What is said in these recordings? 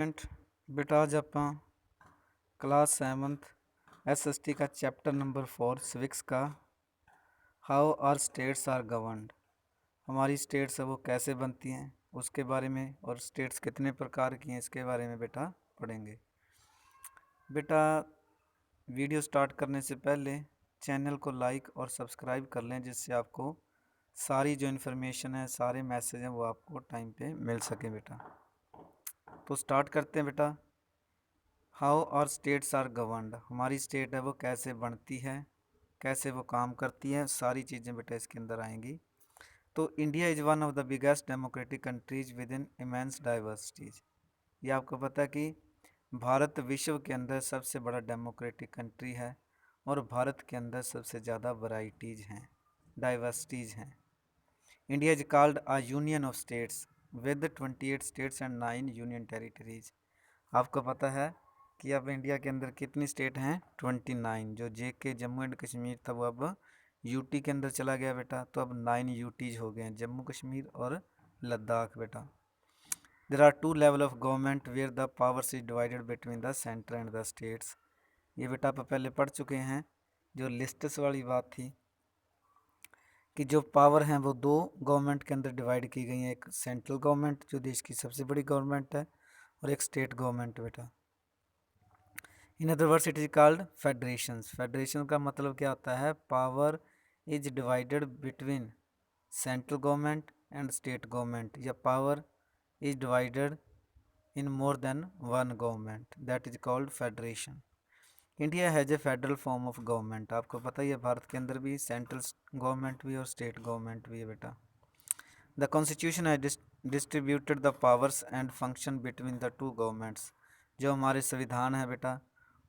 Student बेटा आज आप क्लास 7th एसएसटी का चैप्टर नंबर 4 सिविक्स का how are states are governed, हमारी स्टेट्स है वो कैसे बनती हैं उसके बारे में, और स्टेट्स कितने प्रकार की हैं इसके बारे में बेटा पढ़ेंगे। बेटा वीडियो स्टार्ट करने से पहले चैनल को लाइक और सब्सक्राइब कर लें, जिससे आपको सारी जो इन्फॉर्मेशन है, सारे मैसेज हैं, वो आपको टाइम पे मिल सके बेटा। तो स्टार्ट करते हैं बेटा। How are states are governed, हमारी स्टेट है वो कैसे बनती है, कैसे वो काम करती है, सारी चीज़ें बेटा इसके अंदर आएंगी। तो India is one of the biggest democratic countries with in immense diversities. ये आपको पता है कि भारत विश्व के अंदर सबसे बड़ा डेमोक्रेटिक कंट्री है और भारत के अंदर सबसे ज़्यादा वैरायटीज़ हैं, डाइवर्सिटीज़ हैं। India is called a union of states with 28 states and 9 union territories. आपको पता है कि अब इंडिया के अंदर कितनी स्टेट हैं? 29। जो JK जम्मू एंड कश्मीर था वो अब यूटी के अंदर चला गया बेटा, तो अब 9 यूटीज हो गए हैं, जम्मू कश्मीर और लद्दाख बेटा। There are 2 level of government where the powers is divided between the centre and the states. ये बेटा आप पहले पढ़ चुके हैं, जो लिस्ट्स वाली बात थी कि जो पावर हैं वो दो गवर्नमेंट के अंदर डिवाइड की गई हैं, एक सेंट्रल गवर्नमेंट जो देश की सबसे बड़ी गवर्नमेंट है, और एक स्टेट गवर्नमेंट बेटा। In other words it is called federations. Federation का मतलब क्या होता है? Power is divided between central government and state government, या power is divided in more than one government, that is called federation. India has a federal form of government. आपको पता ही है भारत के अंदर भी सेंट्रल गवर्नमेंट भी और स्टेट गवर्नमेंट भी है बेटा। The constitution has distributed the powers and function between the two governments. जो हमारे संविधान है बेटा,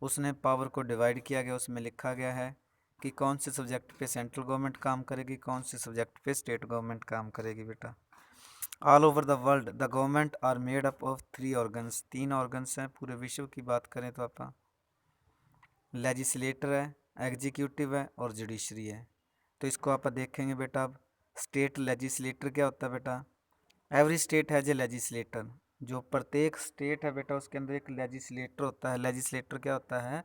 उसने पावर को डिवाइड किया गया, उसमें लिखा गया है कि कौन से सब्जेक्ट पे सेंट्रल गवर्नमेंट काम करेगी, कौन से सब्जेक्ट पे स्टेट गवर्नमेंट काम करेगी बेटा। All over the world the government are made up of 3 organs. 3 organs हैं पूरे विश्व की बात करें तो आप, लेजिस्लेटर है, एग्जीक्यूटिव है और जुडिशरी है। तो इसको आप देखेंगे बेटा। अब स्टेट लेजिस्लेटर क्या होता है बेटा? Every state has a legislator. जो प्रत्येक स्टेट है बेटा उसके अंदर एक लेजिस्लेटर होता है। लेजिस्लेटर क्या होता है?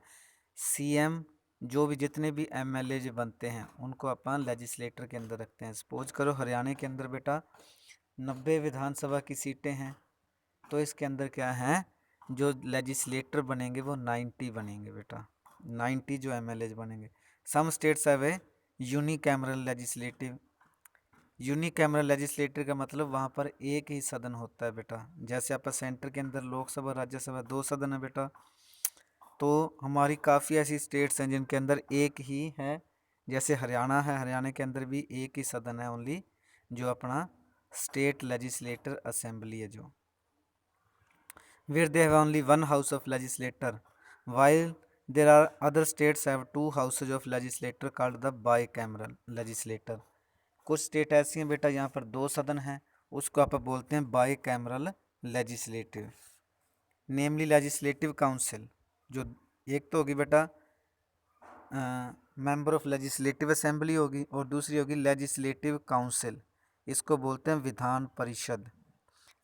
CM, जो भी जितने भी MLA जो बनते हैं उनको अपन लेजिस्लेटर के अंदर रखते हैं। सपोज करो हरियाणा के अंदर बेटा 90 विधानसभा की सीटें हैं, तो इसके अंदर क्या है, जो लेजिस्लेटर बनेंगे वो 90 बनेंगे बेटा। 90 जो MLA बनेंगे। Some states have a unicameral legislative. Unicameral legislator का मतलब वहाँ पर एक ही सदन होता है बेटा। जैसे आपका सेंटर के अंदर लोकसभा राज्यसभा 2 सदन है बेटा, तो हमारी काफ़ी ऐसी स्टेट्स हैं जिनके अंदर एक ही है। जैसे हरियाणा है, हरियाणा के अंदर भी एक ही सदन है ओनली, जो अपना स्टेट लेजिस्लेटर असेंबली है, जो where they have only one house of legislator, while there are other states have 2 houses of legislator called the bicameral legislator। कुछ स्टेट ऐसी हैं बेटा यहाँ पर 2 सदन हैं, उसको आप बोलते हैं बाईकैमरल लेजिस्लेटिव। नेमली लेजिस्लेटिव काउंसिल, जो एक तो होगी बेटा मेंबर ऑफ लेजिस्लेटिव असेंबली होगी, और दूसरी होगी लेजिस्लेटिव काउंसिल, इसको बोलते हैं Vidhan Parishad.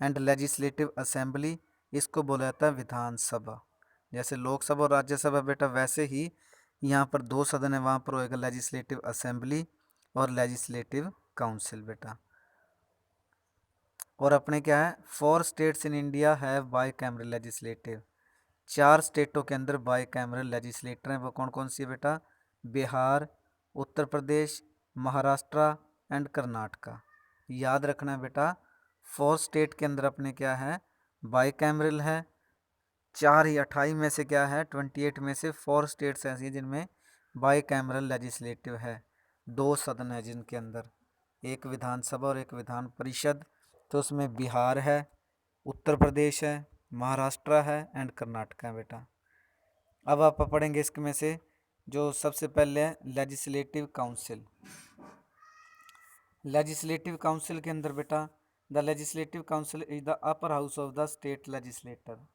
And legislative assembly, इसको बोला जाता है विधानसभा। जैसे लोकसभा और राज्यसभा बेटा, वैसे ही यहाँ पर 2 सदन है, वहाँ पर होएगा लेजिस्लेटिव असेंबली और लेजिस्लेटिव काउंसिल बेटा। और अपने क्या है, 4 states in India have bicameral legislative. 4 स्टेटों के अंदर बाईकैमरल लेजिस्लेटर हैं। वो कौन कौन सी है बेटा? बिहार, उत्तर प्रदेश, महाराष्ट्र एंड कर्नाटका। याद रखना है बेटा, 4 स्टेट के अंदर अपने क्या है, बाईकैमरल है। 4 ही 28 में से क्या है, 28 में से 4 स्टेट्स ऐसी हैं जिनमें बाईकैमरल लेजिस्लेटिव है। 2 सदन है जिनके अंदर, एक विधानसभा और एक विधान परिषद। तो उसमें बिहार है, उत्तर प्रदेश है, महाराष्ट्र है एंड कर्नाटका है बेटा। अब आप पढ़ेंगे इसके में से जो सबसे पहले है लेजिस्लेटिव काउंसिल। लेजिस्लेटिव काउंसिल के अंदर बेटा, the legislative council is the upper house of the state legislator.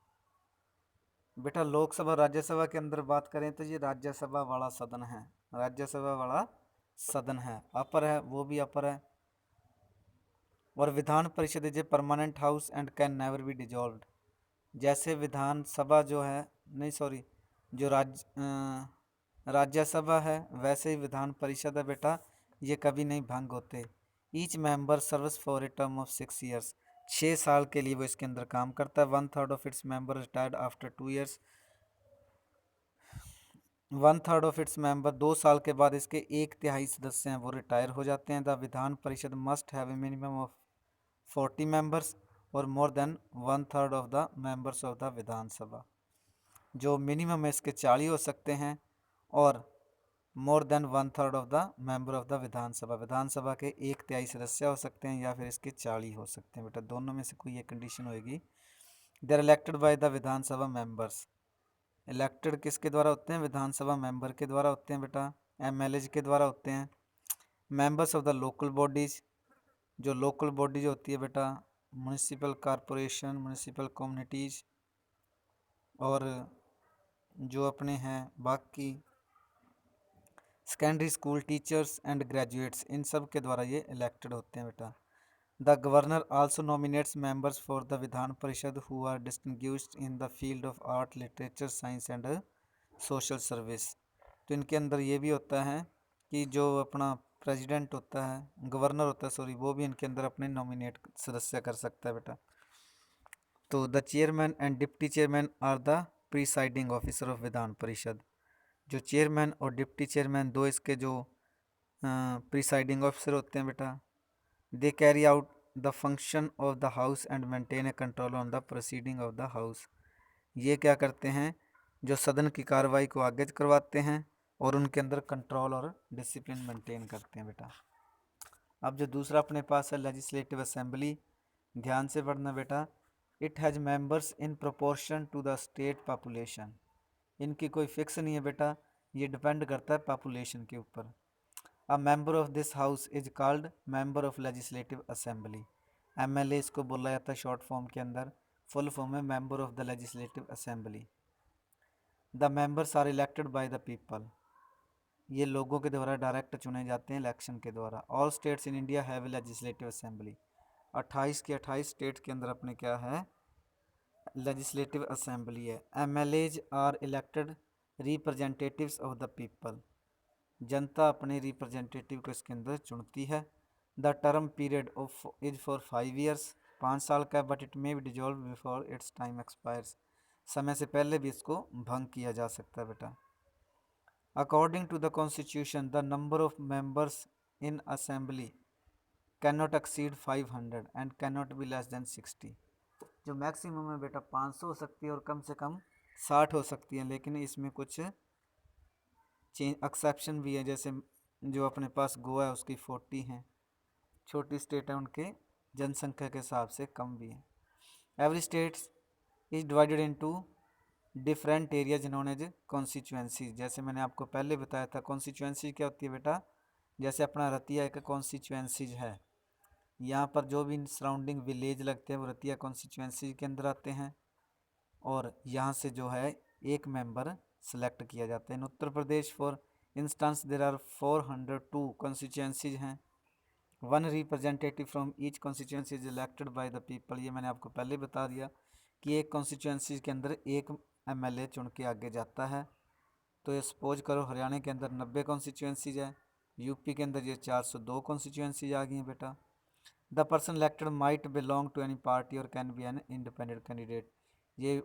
बेटा लोकसभा राज्यसभा के अंदर बात करें तो ये राज्यसभा वाला सदन है, राज्यसभा वाला सदन है, अपर है, वो भी अपर है। और विधान परिषद is a permanent house and can never be dissolved. जैसे विधानसभा जो है, नहीं सॉरी, जो राज्यसभा है वैसे ही विधान परिषद है बेटा, ये कभी नहीं भंग होते। Each member serves for a term of 6 years, 6 साल के लिए वो इसके अंदर काम करता है। 1/3 of its member retired after 2 years, 1/3 of its member 2 साल के बाद इसके 1/3 सदस्य हैं वो रिटायर हो जाते हैं। The Vidhan Parishad must have a minimum of 40 members और more than 1/3 of the members of the Vidhan Sabha. जो मिनिमम है इसके 40 हो सकते हैं और more than 1/3 of the member of the Vidhan Sabha, Vidhan Sabha के 1/3 सदस्य हो सकते हैं या फिर इसके 40 हो सकते हैं बेटा, दोनों में से कोई एक कंडीशन होगी। They are elected by the Vidhan Sabha members, elected किसके द्वारा होते हैं? विधानसभा मेंबर के द्वारा होते हैं बेटा, एमएलए के द्वारा होते हैं। Members of the local bodies, जो लोकल बॉडीज होती है बेटा, म्यूनिसिपल कॉरपोरेशन, म्यूनिसिपल कम्युनिटीज और जो अपने हैं बाकी secondary school teachers and graduates, इन सब के द्वारा ये इलेक्टेड होते हैं बेटा। The governor also nominates members for the Vidhan Parishad who are distinguished in the field of art, literature, science and social service. तो इनके अंदर ये भी होता है कि जो अपना प्रेसिडेंट होता है, गवर्नर होता है सॉरी, वो भी इनके अंदर अपने नॉमिनेट सदस्य कर सकता है बेटा। तो the chairman and deputy chairman are the presiding officer of Vidhan Parishad. जो चेयरमैन और डिप्टी चेयरमैन दो इसके जो प्रिसाइडिंग ऑफिसर होते हैं बेटा, they carry out the function of the house and maintain A control on the proceeding of the house. ये क्या करते हैं? जो सदन की कार्रवाई को आगे करवाते हैं और उनके अंदर कंट्रोल और डिसिप्लिन मेंटेन करते हैं बेटा। अब जो दूसरा अपने पास है लेजिस्लेटिव असेंबली, ध्यान से पढ़ना बेटा। It has members in proportion to the state population, इनकी कोई फिक्स नहीं है बेटा, ये डिपेंड करता है पॉपुलेशन के ऊपर। A member of this house is called member of legislative assembly. MLA इसको बोला जाता है शॉर्ट फॉर्म के अंदर, फुल फॉर्म है member of the legislative assembly. The members are elected by the people, ये लोगों के द्वारा डायरेक्ट चुने जाते हैं इलेक्शन के द्वारा। All states in India have a legislative assembly, 28 के 28 स्टेट के अंदर अपने क्या है? लेजिस्लेटिव असेंबली है। MLAs are elected representatives of the people, जनता अपने रिप्रेजेंटेटिव को इसके अंदर चुनती है। The term period of is for 5 years, 5 साल का, but it may be dissolve before its time expires, समय से पहले भी इसको भंग किया जा सकता है बेटा। According to the constitution the number of members in assembly can not exceed 500 and can not be less than 60। जो मैक्सिमम है बेटा 500 हो सकती है और कम से कम 60 हो सकती है, लेकिन इसमें कुछ चेंज एक्सेप्शन भी है, जैसे जो अपने पास गोवा है उसकी 40 हैं, छोटी स्टेट है उनके जनसंख्या के हिसाब से कम भी है। Every state is divided into different areas known as constituency. जैसे मैंने आपको पहले बताया था कॉन्स्टिट्यूएंसी क्या होती है बेटा, जैसे अपना रतिया एक कॉन्स्टिट्यूएंसीज है, यहाँ पर जो भी सराउंडिंग विलेज लगते हैं वो रतिया कॉन्स्टिट्यूएंसी के अंदर आते हैं और यहाँ से जो है एक मेंबर सेलेक्ट किया जाता है। In Uttar Pradesh for instance there are 402 constituencies हैं। 1 representative from each constituency is elected by the people, ये मैंने आपको पहले बता दिया कि एक कॉन्स्टिट्यूएंसी के अंदर एक एमएलए चुन के आगे जाता है। तो ये सपोज करो हरियाणा के अंदर 90 कॉन्स्टिट्यूएंसीज है, यूपी के अंदर ये 402 कॉन्स्टिट्यूएंसीज आ गई हैं बेटा। The person elected might belong to any party or can be an independent candidate, ये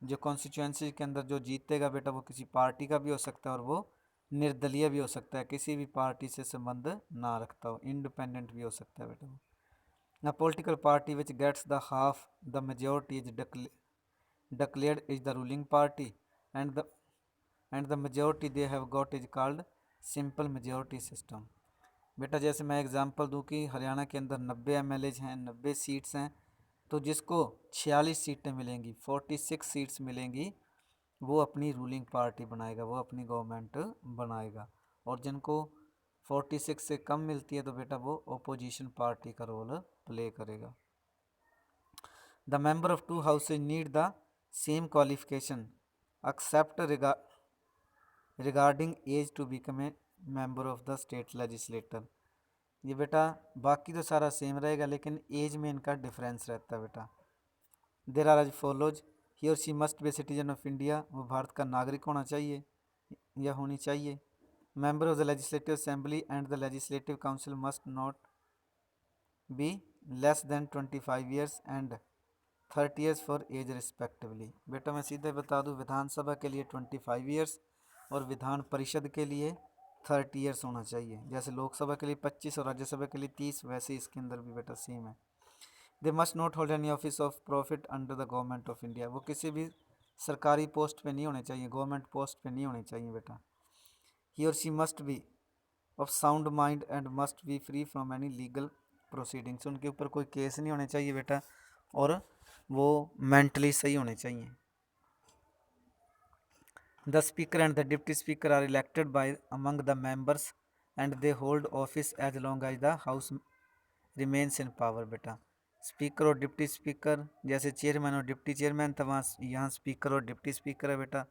जो कॉन्स्टिट्यूएंसी के अंदर जो जीतेगा बेटा वो किसी पार्टी का भी हो सकता है और वो निर्दलीय भी हो सकता है, किसी भी पार्टी से संबंध ना रखता हो, इंडिपेंडेंट भी हो सकता है बेटा वो। A political party which gets the half the majority is declared is the ruling party and the majority they have got is called simple majority system। बेटा जैसे मैं एग्जांपल दूं कि हरियाणा के अंदर 90 एमएलएज हैं, 90 सीट्स हैं, तो जिसको 46 सीटें मिलेंगी, 46 सीट्स मिलेंगी, वो अपनी रूलिंग पार्टी बनाएगा, वो अपनी गवर्नमेंट बनाएगा। और जिनको 46 से कम मिलती है तो बेटा वो ओपोजिशन पार्टी का रोल प्ले करेगा। The member of 2 houses need the same qualification except regarding age to become a member of the state legislator. ये बेटा बाकी तो सारा सेम रहेगा लेकिन एज में इनका डिफरेंस रहता है बेटा। There are age follows he और she must be citizen of India, वो भारत का नागरिक होना चाहिए या होनी चाहिए। Member of the legislative assembly and the legislative council must not be less than 25 years and 30 years for age respectively. बेटा मैं सीधे बता दूं, विधानसभा के लिए 25 ईयर्स और विधान परिषद के लिए 30 ईयर्स होना चाहिए। जैसे लोकसभा के लिए 25 और राज्यसभा के लिए 30, वैसे इसके अंदर भी बेटा सेम है। They must not hold any office of profit under the government of India, वो किसी भी सरकारी पोस्ट पे नहीं होने चाहिए, गवर्नमेंट पोस्ट पे नहीं होने चाहिए बेटा। ही और she must B of sound mind and must be free from any legal proceedings, उनके ऊपर कोई केस नहीं होने चाहिए बेटा, और वो मेंटली सही होने चाहिए। The speaker and the deputy speaker are elected by among the members and they hold office as long as the house remains in power. बेटा स्पीकर और डिप्टी स्पीकर, जैसे चेयरमैन और डिप्टी चेयरमैन था, वहाँ यहाँ स्पीकर और deputy speaker है बेटा,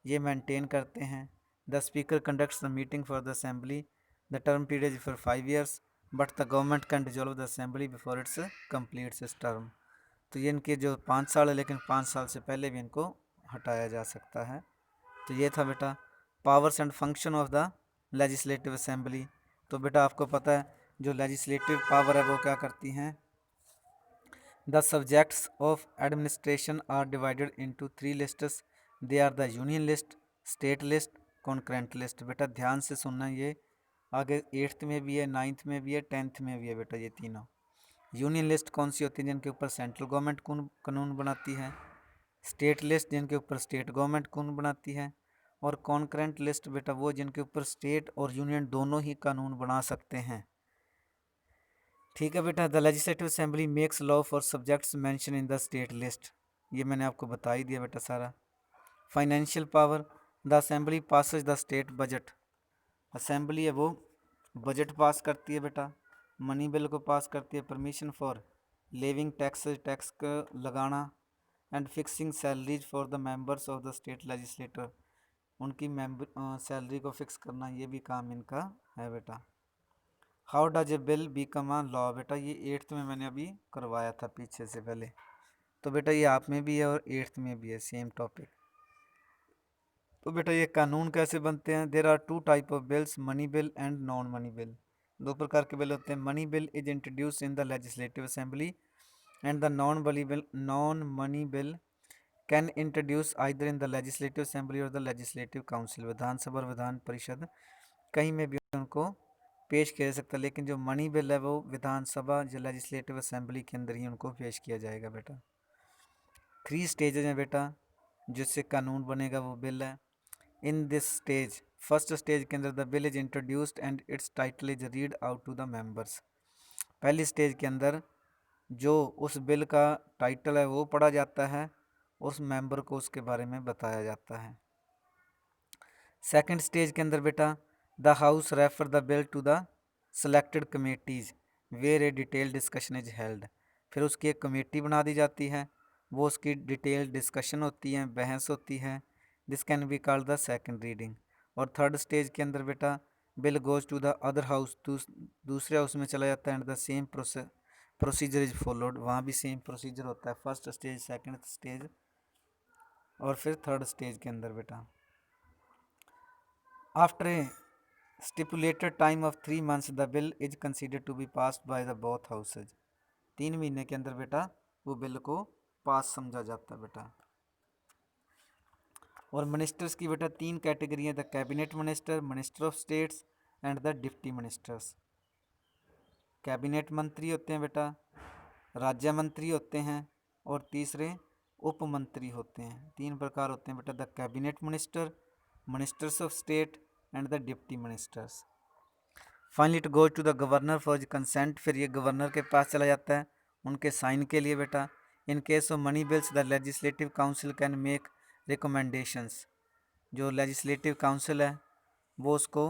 ये मेंटेन करते हैं। The speaker conducts the meeting for the assembly, the term period is for 5 years but the government can dissolve the assembly before it's completes it's term. तो ये इनके जो 5 साल है, लेकिन 5 साल से पहले भी इनको हटाया जा सकता है। तो ये था बेटा powers and function of the legislative assembly. तो बेटा आपको पता है जो लेजिस्लेटिव पावर है वो क्या करती हैं। The subjects of administration are divided into 3 lists, they are the union list, state list, concurrent list. बेटा ध्यान से सुनना, ये आगे 8th में भी है, 9th में भी है, 10th में भी है बेटा, ये तीनों। यूनियन लिस्ट कौन सी होती है, जिनके ऊपर सेंट्रल गवर्नमेंट कानून बनाती है। स्टेट लिस्ट जिनके ऊपर स्टेट गवर्नमेंट कानून बनाती है। और कॉन्करेंट लिस्ट बेटा वो जिनके ऊपर स्टेट और यूनियन दोनों ही कानून बना सकते हैं। ठीक है बेटा। The legislative assembly makes law for subjects mention in the state list, ये मैंने आपको बता ही दिया बेटा सारा। Financial power, the assembly Passage the state budget, assembly है वो बजट पास करती है बेटा, मनी बिल को पास करती है, permission for levying taxes, tax को लगाना, and fixing salaries for the members of the state legislator, उनकी सैलरी को फिक्स करना, ये भी काम इनका है बेटा। How does a bill become a law, बेटा ये 8th में मैंने अभी करवाया था पीछे से पहले, तो बेटा ये आप में भी है और 8th में भी है, सेम टॉपिक। तो बेटा ये कानून कैसे बनते हैं। There are 2 type of bills, money bill and non money bill. 2 प्रकार के बिल होते हैं। Money bill is introduce in the legislative assembly and the non money bill can introduce either in the legislative assembly or the legislative council, Vidhan Sabha और विधान परिषद कहीं में भी उनको पेश किया जा सकता है, लेकिन जो मनी बिल है वो विधानसभा जो लेजिस्लेटिव असेंबली के अंदर ही उनको पेश किया जाएगा बेटा। 3 स्टेजेज हैं बेटा जिससे कानून बनेगा, वो बिल है। In this stage, first stage के अंदर the bill is introduced and its title is read out to the members. पहली स्टेज के अंदर जो उस बिल का टाइटल है वो पढ़ा जाता है, उस मेंबर को उसके बारे में बताया जाता है। सेकंड स्टेज के अंदर बेटा the house refer the bill to the selected committees where a detail discussion is held, फिर उसकी एक कमेटी बना दी जाती है, वो उसकी डिटेल डिस्कशन होती है, बहस होती है। This can be called the second reading. और थर्ड स्टेज के अंदर बेटा bill goes to the other house, दूसरे हाउस में चला जाता है, and the same procedure is followed, वहाँ भी सेम प्रोसीजर होता है, फर्स्ट स्टेज, सेकंड स्टेज और फिर थर्ड स्टेज के अंदर बेटा। After a stipulated time of 3 months the bill is considered to be passed by the both houses, 3 महीने के अंदर बेटा वो बिल को पास समझा जाता है बेटा। और मिनिस्टर्स की बेटा 3 कैटेगरी है, the cabinet minister, minister of states and the deputy ministers. Cabinet मंत्री होते हैं बेटा, राज्य मंत्री होते हैं और तीसरे उप मंत्री होते हैं। 3 प्रकार होते हैं बेटा, the cabinet minister, ministers of state and the deputy ministers. Finally it goes to the governor for consent, फिर ये गवर्नर के पास चला जाता है उनके साइन के लिए बेटा। In case of money bills the legislative council can make recommendations, जो लेजिस्लेटिव काउंसिल है वो उसको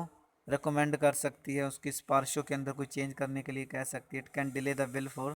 रिकमेंड कर सकती है, उसकी सिफारिशों के अंदर कोई चेंज करने के लिए कह सकती है। It can delay the bill for